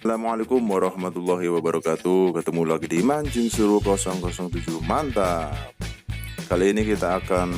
Assalamualaikum warahmatullahi wabarakatuh. Ketemu lagi di Mancing Seru 007. Mantap. Kali ini kita akan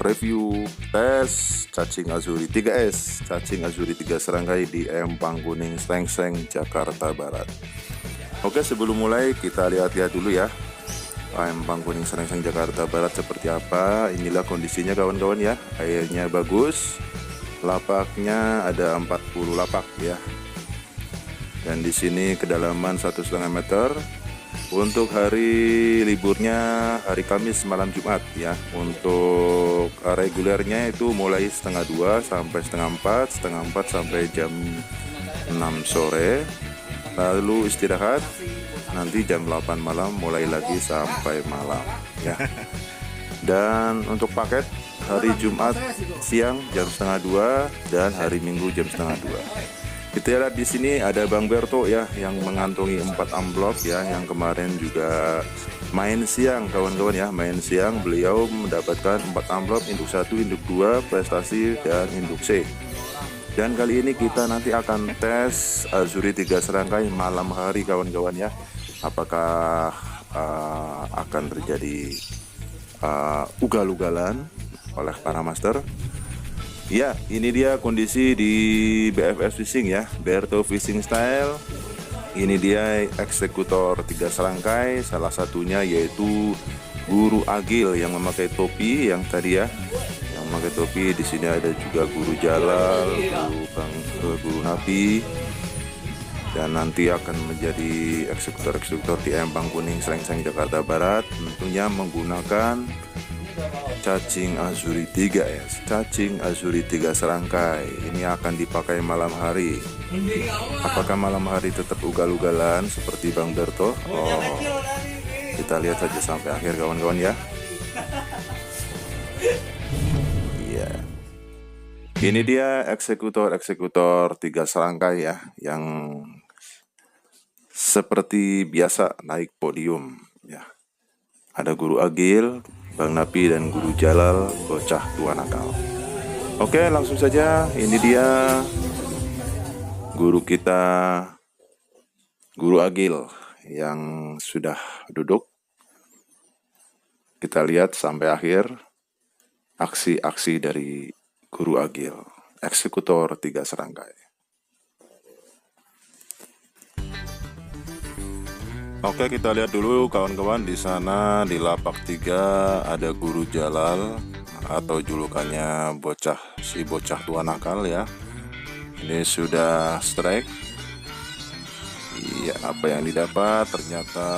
review tes cacing azuri 3S, cacing azuri 3 serangkai di Empang Kuning, Srengseng, Jakarta Barat. Oke, sebelum mulai kita lihat-lihat dulu ya, Empang Kuning, Srengseng, Jakarta Barat seperti apa. Inilah kondisinya kawan-kawan ya. Airnya bagus, lapaknya ada 40 lapak ya. Dan di sini kedalaman 1,5 meter. Untuk hari liburnya hari Kamis malam Jumat ya. Untuk regulernya itu mulai 1:30 sampai 3:30, sampai jam 6 sore. Lalu istirahat, nanti jam 8 malam mulai lagi sampai malam ya. Dan untuk paket hari Jumat siang jam 1:30 dan hari Minggu jam 1:30. Kita lihat di sini ada Bang Berto ya, yang mengantongi 4 amplop ya, yang kemarin juga main siang kawan-kawan ya, main siang beliau mendapatkan 4 amplop, induk 1, induk 2, prestasi dan induk C. Dan kali ini kita nanti akan tes azuri 3 serangkai malam hari kawan-kawan ya. Apakah akan terjadi ugal-ugalan oleh para master? Ya, ini dia kondisi di BFS Fishing ya, Berto Fishing Style. Ini dia eksekutor 3 serangkai, salah satunya yaitu Guru Agil yang memakai topi yang tadi ya, yang memakai topi. Di sini ada juga Guru Jalal, Guru Nabi, dan nanti akan menjadi eksekutor di Empang Kuning, Srengseng, Jakarta Barat. Tentunya menggunakan cacing azuri 3S, cacing azuri 3 serangkai. Ini akan dipakai malam hari. Apakah malam hari tetap ugal-ugalan seperti Bang Berto? Kita lihat saja sampai akhir kawan-kawan ya. Iya. Ini dia eksekutor 3 serangkai ya, yang seperti biasa naik podium ya. Ada Guru Agil, Bang Napi, dan Guru Jalal, bocah tua nakal. Oke, langsung saja. Ini dia guru kita, Guru Agil, yang sudah duduk. Kita lihat sampai akhir aksi-aksi dari Guru Agil, eksekutor 3 serangkai. Oke, kita lihat dulu kawan-kawan, di sana di lapak 3 ada Guru Jalal atau julukannya si bocah tua nakal ya. Ini sudah strike. Iya, apa yang didapat ternyata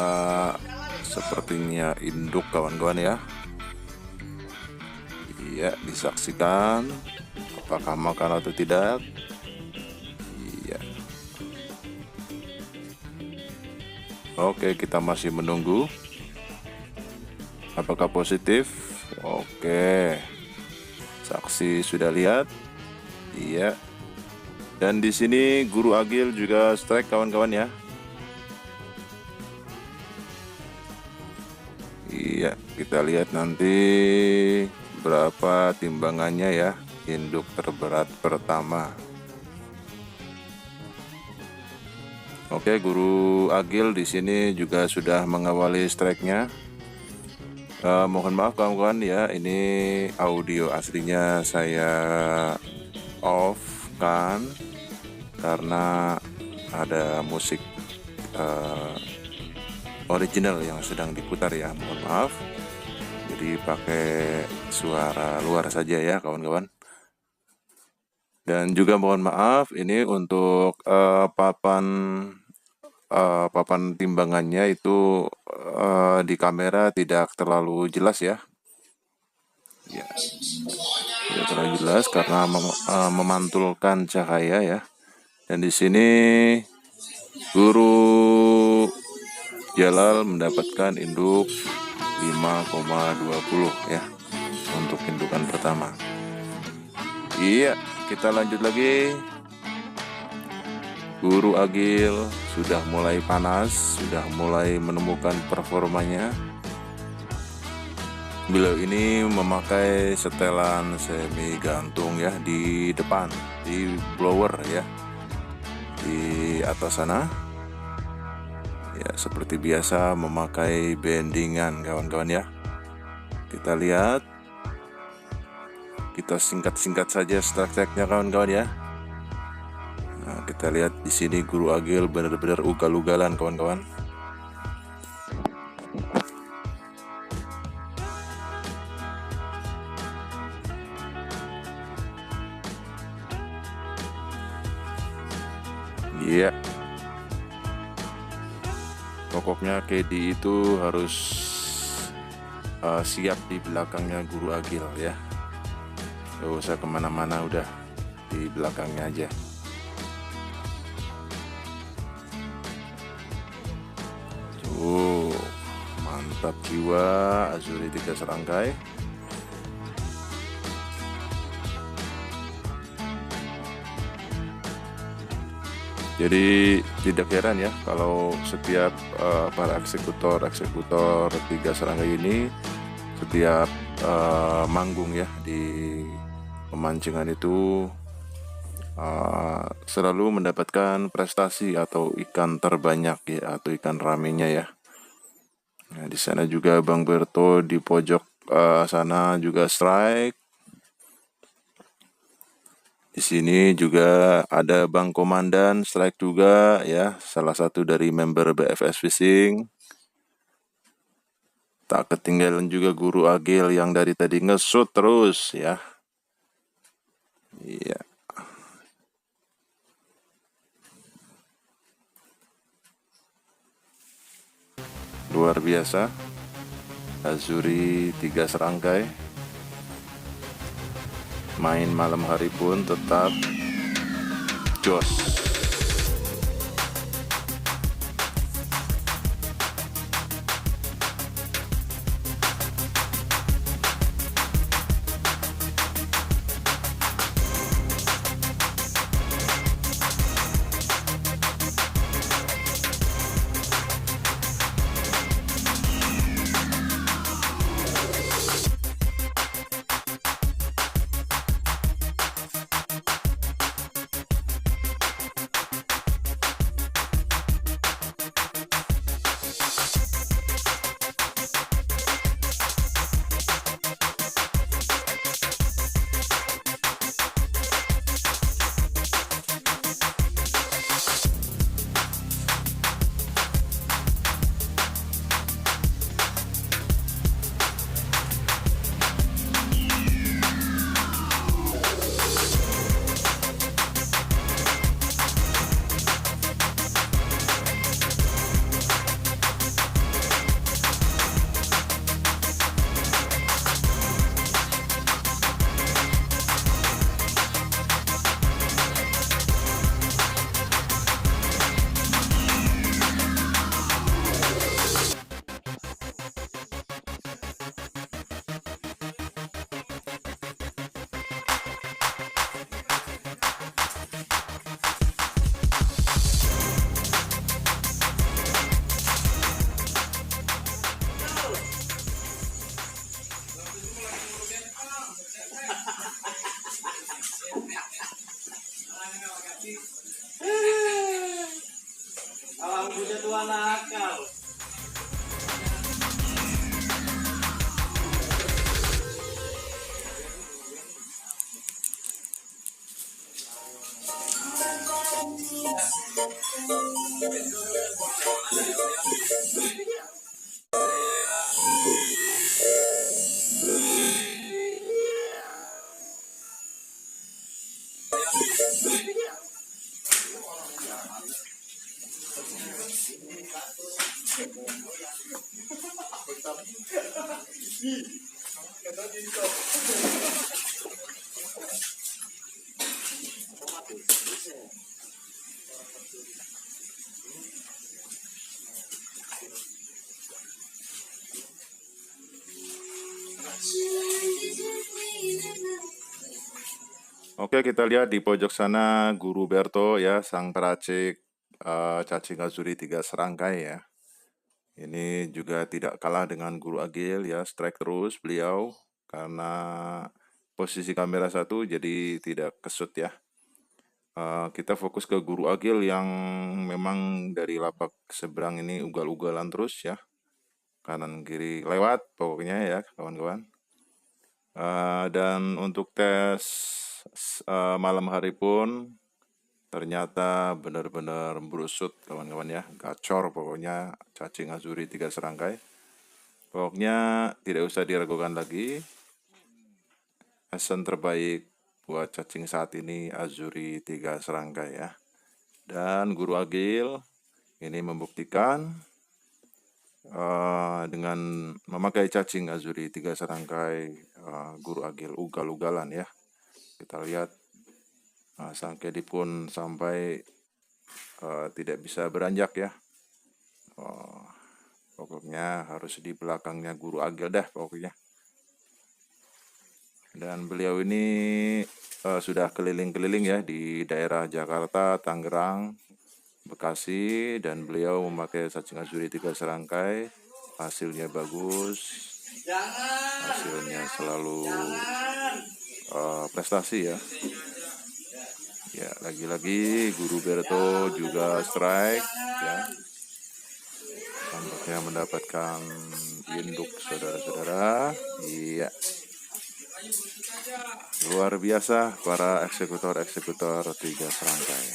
sepertinya induk kawan-kawan ya. Iya, disaksikan apakah makan atau tidak. Iya. Oke, kita masih menunggu apakah positif. Oke, saksi sudah lihat. Iya. Dan di sini Guru Agil juga strike kawan-kawan ya. Iya, kita lihat nanti berapa timbangannya ya, induk terberat pertama. Oke, Guru Agil di sini juga sudah mengawali strike-nya. Mohon maaf kawan-kawan ya, ini audio aslinya saya off kan karena ada musik original yang sedang diputar ya, mohon maaf. Jadi pakai suara luar saja ya kawan-kawan. Dan juga mohon maaf ini untuk papan timbangannya itu di kamera tidak terlalu jelas ya. Ya, tidak terlalu jelas karena memantulkan cahaya ya. Dan di sini Guru Jalal mendapatkan induk 5,20 ya untuk indukan pertama. Iya, kita lanjut lagi. Guru Agil sudah mulai panas, sudah mulai menemukan performanya. Beliau ini memakai setelan semi gantung ya di depan, di blower ya, di atas sana. Ya, seperti biasa memakai bendingan kawan-kawan ya. Kita lihat, kita singkat-singkat saja strak-straknya kawan-kawan ya. Nah, kita lihat di sini Guru Agil benar-benar ugal-ugalan kawan-kawan. Iya. Pokoknya KD itu harus siap di belakangnya Guru Agil ya. Gak usah kemana-mana, udah di belakangnya aja. Tuh, mantap jiwa Azuri 3 serangkai. Jadi tidak heran ya kalau setiap para eksekutor 3 serangkai ini setiap manggung ya di pemancingan itu selalu mendapatkan prestasi atau ikan terbanyak ya, atau ikan ramenya ya. Nah, di sana juga Bang Berto di pojok sana juga strike. Di sini juga ada Bang Komandan strike juga ya, salah satu dari member BFS Fishing. Tak ketinggalan juga Guru Agil yang dari tadi ngesut terus ya. Iya. Luar biasa. Azuri 3 serangkai. Main malam hari pun tetap jos. Alam punya tua nakal. Oke, kita lihat di pojok sana Guru Berto ya, sang peracik cacing azuri 3 serangkai ya. Ini juga tidak kalah dengan Guru Agil ya, strike terus beliau karena posisi kamera satu jadi tidak kesut ya. Kita fokus ke Guru Agil yang memang dari lapak seberang ini ugal-ugalan terus ya, kanan kiri lewat pokoknya ya kawan-kawan. Dan untuk tes malam hari pun ternyata benar-benar berusut kawan-kawan ya, gacor pokoknya cacing azuri 3 serangkai. Pokoknya tidak usah diragukan lagi, hasil terbaik buat cacing saat ini azuri 3 serangkai ya. Dan Guru Agil ini membuktikan dengan memakai cacing azuri 3 serangkai, Guru Agil ugal-ugalan ya. Kita lihat sang kedi pun sampai tidak bisa beranjak ya. Pokoknya harus di belakangnya Guru Agil dah pokoknya. Dan beliau ini sudah keliling-keliling ya di daerah Jakarta, Tangerang, Bekasi, dan beliau memakai cacing azuri 3 serangkai. Hasilnya bagus, hasilnya selalu prestasi ya. Ya, lagi-lagi Guru Berto juga strike ya. Tampaknya mendapatkan induk saudara-saudara. Iya. Luar biasa para eksekutor-eksekutor 3 serangkai.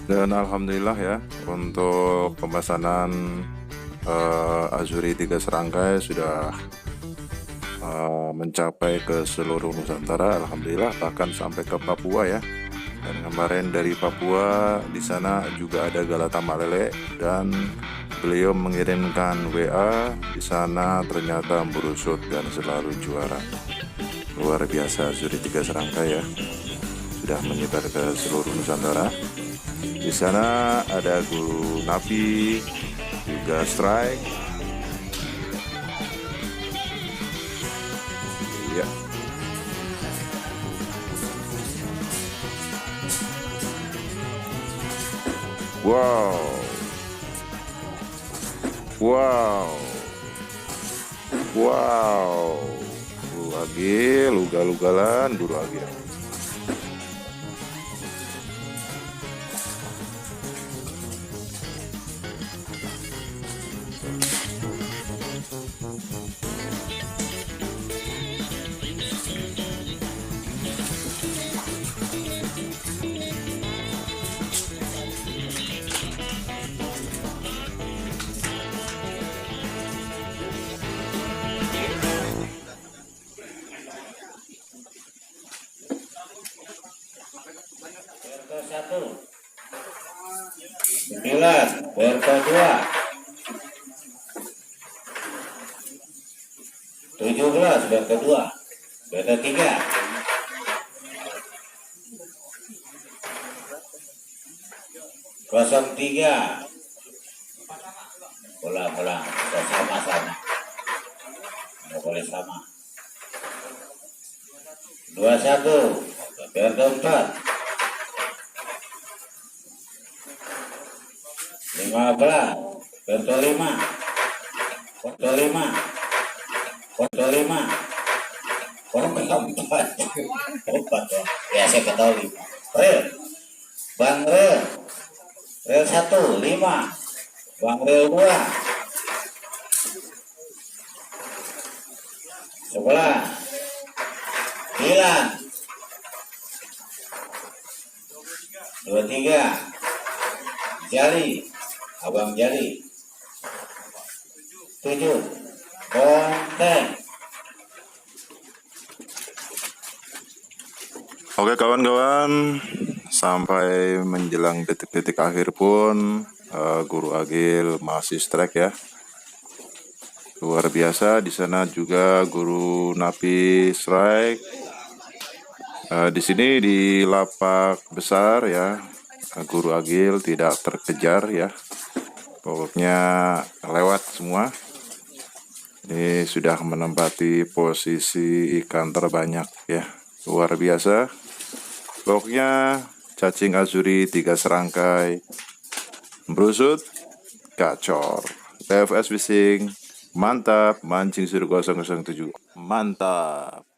Dan alhamdulillah ya, untuk pemesanan azuri 3 serangkai sudah mencapai ke seluruh Nusantara, alhamdulillah, bahkan sampai ke Papua ya. Dan kemarin dari Papua di sana juga ada Galata Malele dan beliau mengirimkan WA, di sana ternyata berusut dan selalu juara. Luar biasa azuri 3 serangkai ya, sudah menyebar ke seluruh Nusantara. Di sana ada Guru Napi juga strike. Iya. Wow. Wow. Wow. Guru Agil, ugal-ugalan Guru Agil. Berto 1, 9, Berto 2, 17, Berto 2, Berto 3, 03, pulang, sama-sama, nggak boleh sama. 21, Berto 4, 15, Berto 5, Berto 5, Berto 5, Orang empat. Empat ya. Ya saya ketahui. Rel. Bang Rel. Rel 1, 5. Bang Rel 2. 11. 9. 23. Jali. Abang Jali. 7. Konten. Oke kawan-kawan, sampai menjelang detik-detik akhir pun Guru Agil masih strike ya. Luar biasa. Di sana juga Guru Napi strike. Di sini di lapak besar ya, Guru Agil tidak terkejar ya. Pokoknya lewat semua. Ini sudah menempati posisi ikan terbanyak ya. Luar biasa. Pokoknya cacing azuri 3 serangkai, brusut, gacor. TFS Fishing, mantap, mancing suruh 007, mantap.